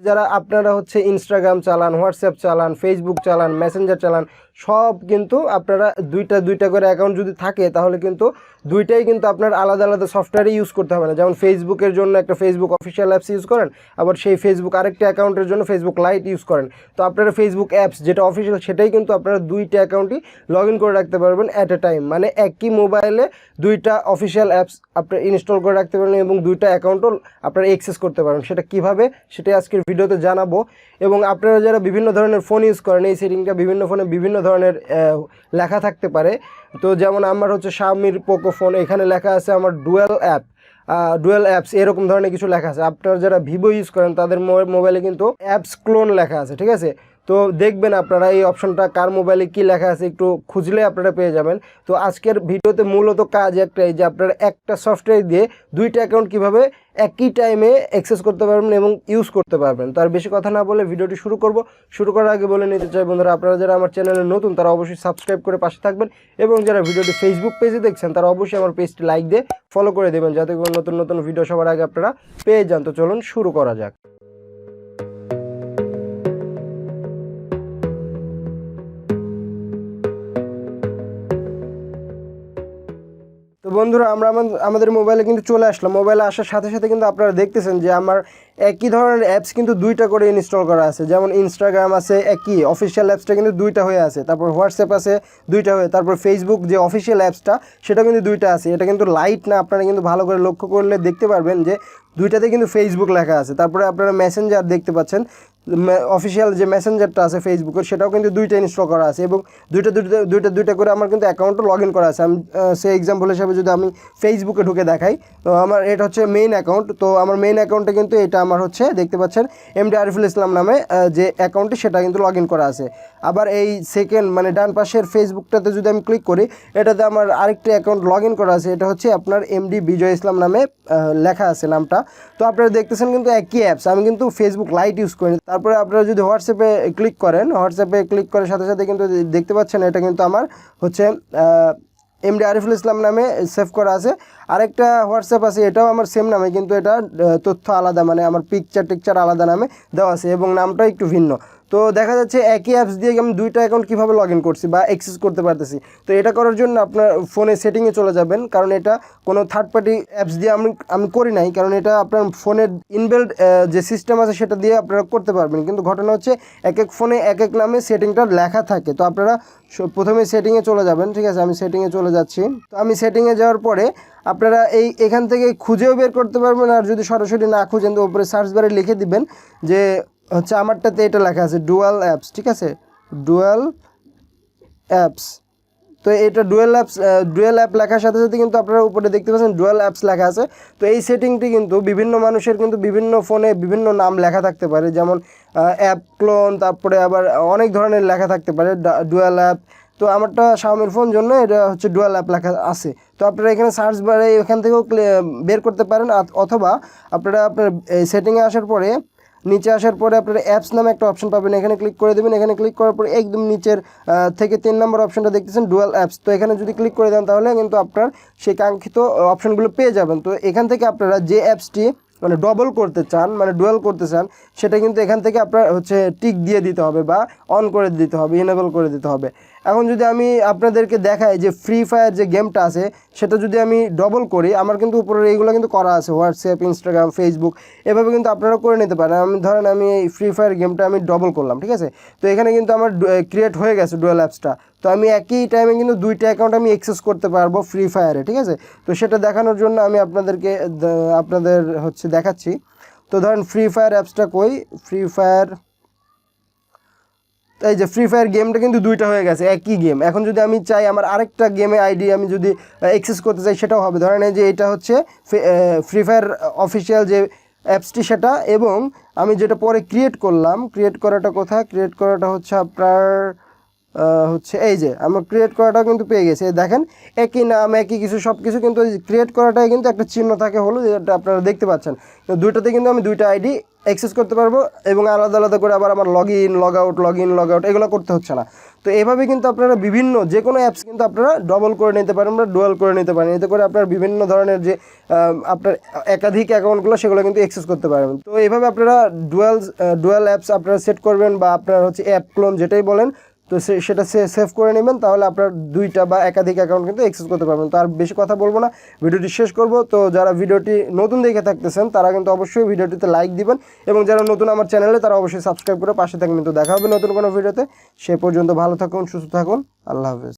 যারা আপনারা হচ্ছে ইনস্টাগ্রাম চালান, হোয়াটসঅ্যাপ চালান, ফেসবুক চালান, মেসেঞ্জার চালান, সব কিন্তু আপনারা দুইটা করে অ্যাকাউন্ট যদি থাকে তাহলে কিন্তু দুইটাই কিন্তু আপনার আলাদা আলাদা সফটওয়্যারে ইউজ করতে হবে না। যেমন ফেসবুকের জন্য একটা ফেসবুক অফিসিয়াল অ্যাপস ইউজ করেন, আবার সেই ফেসবুক আরেকটা অ্যাকাউন্টের জন্য ফেসবুক লাইট ইউজ করেন। তো আপনারা ফেসবুক অ্যাপস যেটা অফিসিয়াল সেটাই কিন্তু আপনারা দুইটা অ্যাকাউন্টই লগ ইন করে রাখতে পারবেন অ্যাট এ টাইম। মানে একই মোবাইলে দুইটা অফিসিয়াল অ্যাপস আপনারা ইনস্টল করে রাখতে পারেন এবং দুইটা অ্যাকাউন্টও আপনারা অ্যাক্সেস করতে পারেন। সেটা কিভাবে সেটাই আজকের ভিডিওতে জানাবো। এবং আপনারা যারা বিভিন্ন ধরনের ফোন ইউজ করেন, এই সেটিংটা বিভিন্ন ফোনে বিভিন্ন ধরনের লেখা থাকতে পারে। তো যেমন আমার হচ্ছে শাওমির পোকো ফোন, এখানে লেখা আছে আমার ডুয়েল অ্যাপস এরকম ধরনের কিছু লেখা আছে। আপনারা যারা ভিভো ইউজ করেন তাদের মোবাইলে কিন্তু অ্যাপস ক্লোন লেখা আছে, ঠিক আছে। তো দেখবেন আপনারা এই অপশনটা কার মোবাইলে কি লেখা আছে একটু খুঁজলে আপনারা পেয়ে যাবেন। তো আজকের ভিডিওতে মূলত কাজ একটাই যে আপনারা একটা সফটওয়্যার দিয়ে দুইটা অ্যাকাউন্ট কিভাবে একই টাইমে অ্যাক্সেস করতে পারবেন এবং ইউজ করতে পারবেন। তো আর বেশি কথা না বলে ভিডিওটি শুরু করার আগে বলে নিতে চাই বন্ধুরা, আপনারা যারা আমার চ্যানেলে নতুন তারা অবশ্যই সাবস্ক্রাইব করে পাশে থাকবেন এবং যারা ভিডিওটি ফেসবুক পেজে দেখছেন তারা অবশ্যই আমার পেজটি লাইক দিয়ে ফলো করে দেবেন যাতে করে নতুন নতুন ভিডিও সবার আগে আপনারা পেয়ে যান। তো চলুন শুরু করা যাক। তো বন্ধুরা আমরা আমাদের মোবাইলে কিন্তু চলে আসলাম। মোবাইলে আসার সাথে সাথে কিন্তু আপনারা দেখতেছেন যে আমার একই ধরনের অ্যাপস কিন্তু দুইটা করে ইনস্টল করা আছে। যেমন ইনস্টাগ্রাম আছে একই অফিসিয়াল অ্যাপসটা কিন্তু দুইটা হয়ে আছে, তারপর হোয়াটসঅ্যাপ আছে দুইটা হয়ে, তারপর ফেসবুক যে অফিসিয়াল অ্যাপসটা সেটা কিন্তু দুইটা আছে। এটা কিন্তু লাইট না, আপনারা কিন্তু ভালো করে লক্ষ্য করলে দেখতে পারবেন যে দুইটাতে কিন্তু ফেসবুক লেখা আছে। তারপরে আপনারা মেসেঞ্জার দেখতে পাচ্ছেন, অফিসিয়াল যে মেসেঞ্জারটা আছে ফেসবুকের সেটাও কিন্তু দুইটা ইনস্টল করা আছে এবং দুইটা করে আমার কিন্তু অ্যাকাউন্টও লগ ইন করা আছে। আমি সেই এক্সাম্পল হিসাবে যদি আমি ফেসবুকে ঢুকে দেখাই, তো আমার এটা হচ্ছে মেইন অ্যাকাউন্ট। তো আমার মেইন অ্যাকাউন্টে কিন্তু এটা আমার হচ্ছে দেখতে পাচ্ছেন এমডি আরিফুল ইসলাম নামে যে অ্যাকাউন্টটি সেটা কিন্তু লগ ইন করা আছে। আবার এই সেকেন্ড মানে ডান পাশের ফেসবুকটাতে যদি আমি ক্লিক করি, এটাতে আমার আরেকটি অ্যাকাউন্ট লগ ইন করা আছে, এটা হচ্ছে আপনার এমডি বিজয় ইসলাম নামে লেখা আছে নামটা। তো আপনারা দেখতেছেন কিন্তু একই অ্যাপস, আমি কিন্তু ফেসবুক লাইট ইউজ করি। তারপরে আপনারা যদি হোয়াটসঅ্যাপে ক্লিক করেন, হোয়াটসঅ্যাপে ক্লিক করার সাথে সাথে কিন্তু দেখতে পাচ্ছেন এটা কিন্তু আমার হচ্ছে এমডি আরিফুল ইসলাম নামে সেভ করা আছে। আরেকটা হোয়াটসঅ্যাপ আছে, এটাও আমার সেম নামে কিন্তু এটা তথ্য আলাদা, মানে আমার টিকচার আলাদা নামে দেওয়া আছে এবং নামটা একটু ভিন্ন। তো দেখা যাচ্ছে একই অ্যাপস দিয়ে আমি দুইটা অ্যাকাউন্ট কীভাবে লগ ইন করছি বা অ্যাক্সেস করতে পারতেছি। তো এটা করার জন্য আপনার ফোনে সেটিংয়ে চলে যাবেন, কারণ এটা কোনো থার্ড পার্টি অ্যাপস দিয়ে আমি করি নাই, কারণ এটা আপনার ফোনের ইনবিল্ট যে সিস্টেম আছে সেটা দিয়ে আপনারা করতে পারবেন। কিন্তু ঘটনা হচ্ছে এক এক ফোনে এক এক নামে সেটিংটা লেখা থাকে। তো আপনারা প্রথমে সেটিংয়ে চলে যাবেন, ঠিক আছে। আমি সেটিংয়ে চলে যাচ্ছি। তো আমি সেটিংয়ে যাওয়ার পরে আপনারা এখান থেকে খুঁজেও বের করতে পারবেন, আর যদি সরাসরি না খুঁজেন তো উপরে সার্চ বারে লিখে দিবেন যে হচ্ছে আমারটাতে এটা লেখা আছে ডুয়াল অ্যাপস, ঠিক আছে, ডুয়াল অ্যাপস। তো এটা ডুয়াল অ্যাপ লেখার সাথে সাথে কিন্তু আপনারা উপরে দেখতে পাচ্ছেন ডুয়াল অ্যাপস লেখা আছে। তো এই সেটিংটি কিন্তু বিভিন্ন মানুষের কিন্তু বিভিন্ন ফোনে বিভিন্ন নাম লেখা থাকতে পারে, যেমন অ্যাপ ক্লোন, তারপরে আবার অনেক ধরনের লেখা থাকতে পারে ডুয়াল অ্যাপ। তো আমারটা শাওমির ফোন জন্য এটা হচ্ছে ডুয়াল অ্যাপ লেখা আছে। তো আপনারা এখানে সার্চ বারে এখান থেকেও বের করতে পারেন, অথবা আপনারা আপনার সেটিংয়ে আসার পরে নিচে আসার পরে আপনারা অ্যাপস নামে একটা অপশন পাবেন, এখানে ক্লিক করে দেবেন। এখানে ক্লিক করার পরে একদম নিচের থেকে 3 নম্বর অপশনটা দেখতেছেন ডুয়াল অ্যাপস। তো এখানে যদি ক্লিক করে দেন তাহলে কিন্তু আপনার সেই কাঙ্ক্ষিত অপশনগুলো পেয়ে যাবেন। তো এখান থেকে আপনারা যে অ্যাপসটি মানে ডবল করতে চান, মানে ডুয়াল করতে চান, সেটা কিন্তু এখান থেকে আপনার হচ্ছে টিক দিয়ে দিতে হবে বা অন করে দিতে হবে, ইনেবল করে দিতে হবে। এখন যদি আমি আপনাদেরকে দেখাই যে ফ্রি ফায়ার যে গেমটা আছে সেটা যদি আমি ডবল করি, আমার কিন্তু উপরে এইগুলো কিন্তু করা আছে, হোয়াটসঅ্যাপ, ইনস্টাগ্রাম, ফেসবুক, এভাবে কিন্তু আপনারা করে নিতে পারেন। ধরেন আমি এই ফ্রি ফায়ার গেমটা আমি ডবল করলাম, ঠিক আছে। তো এখানে কিন্তু আমার ক্রিয়েট হয়ে গেছে ডুয়াল অ্যাপসটা। তো আমি একই টাইমে কিন্তু দুইটা অ্যাকাউন্ট আমি অ্যাক্সেস করতে পারবো ফ্রি ফায়ারে, ঠিক আছে। তো সেটা দেখানোর জন্য আমি আপনাদের হচ্ছে দেখাচ্ছি। তো ধরেন ফ্রি ফায়ার অ্যাপসটা কই, ফ্রি ফায়ার, এই যে ফ্রি ফায়ার গেমটা কিন্তু দুইটা হয়ে গেছে একই গেম। এখন যদি আমি চাই আমার আরেকটা গেমে আইডি আমি যদি অ্যাক্সেস করতে চাই সেটাও হবে। ধরেন এই যে এটা হচ্ছে ফ্রি ফায়ার অফিসিয়াল যে অ্যাপসটি সেটা, এবং আমি যেটা পরে ক্রিয়েট করলাম, ক্রিয়েট করাটা কোথায়, ক্রিয়েট করাটা হচ্ছে আপনার হচ্ছে এই যে আমার ক্রিয়েট করাটাও কিন্তু পেয়ে গেছে। দেখেন একই নাম একই কিছু সব কিছু, কিন্তু ক্রিয়েট করাটাই কিন্তু একটা চিহ্ন থাকে হলো, যেটা আপনারা দেখতে পাচ্ছেন। তো দুইটাতে কিন্তু আমি দুইটা আইডি অ্যাক্সেস করতে পারবো এবং আলাদা আলাদা করে আবার আমার লগ ইন লগ আউট এগুলো করতে হচ্ছে না। তো এভাবে কিন্তু আপনারা বিভিন্ন যে কোনো অ্যাপস কিন্তু আপনারা ডবল করে নিতে পারেন বা ডুয়াল করে নিতে পারেন। এতে করে আপনার বিভিন্ন ধরনের যে আপনার একাধিক অ্যাকাউন্টগুলো সেগুলো কিন্তু অ্যাক্সেস করতে পারবেন। তো এইভাবে আপনারা ডুয়াল অ্যাপস আপনারা সেট করবেন বা আপনার হচ্ছে অ্যাপ ক্লোন যেটাই বলেন, তো সেটা সেভ করে নেবেন, তাহলে আপনার দুইটা বা একাধিক অ্যাকাউন্ট কিন্তু অ্যাক্সেস করতে পারবেন। তো আর বেশি কথা বলবো না, ভিডিওটি শেষ করব। তো যারা ভিডিওটি নতুন দেখে থাকতেছেন তারা কিন্তু অবশ্যই ভিডিওটিতে লাইক দিবেন, এবং যারা নতুন আমার চ্যানেলে তারা অবশ্যই সাবস্ক্রাইব করে পাশে থাকবেন। তো দেখা হবে নতুন কোনো ভিডিওতে, সে পর্যন্ত ভালো থাকুন, সুস্থ থাকুন, আল্লাহ হাফেজ।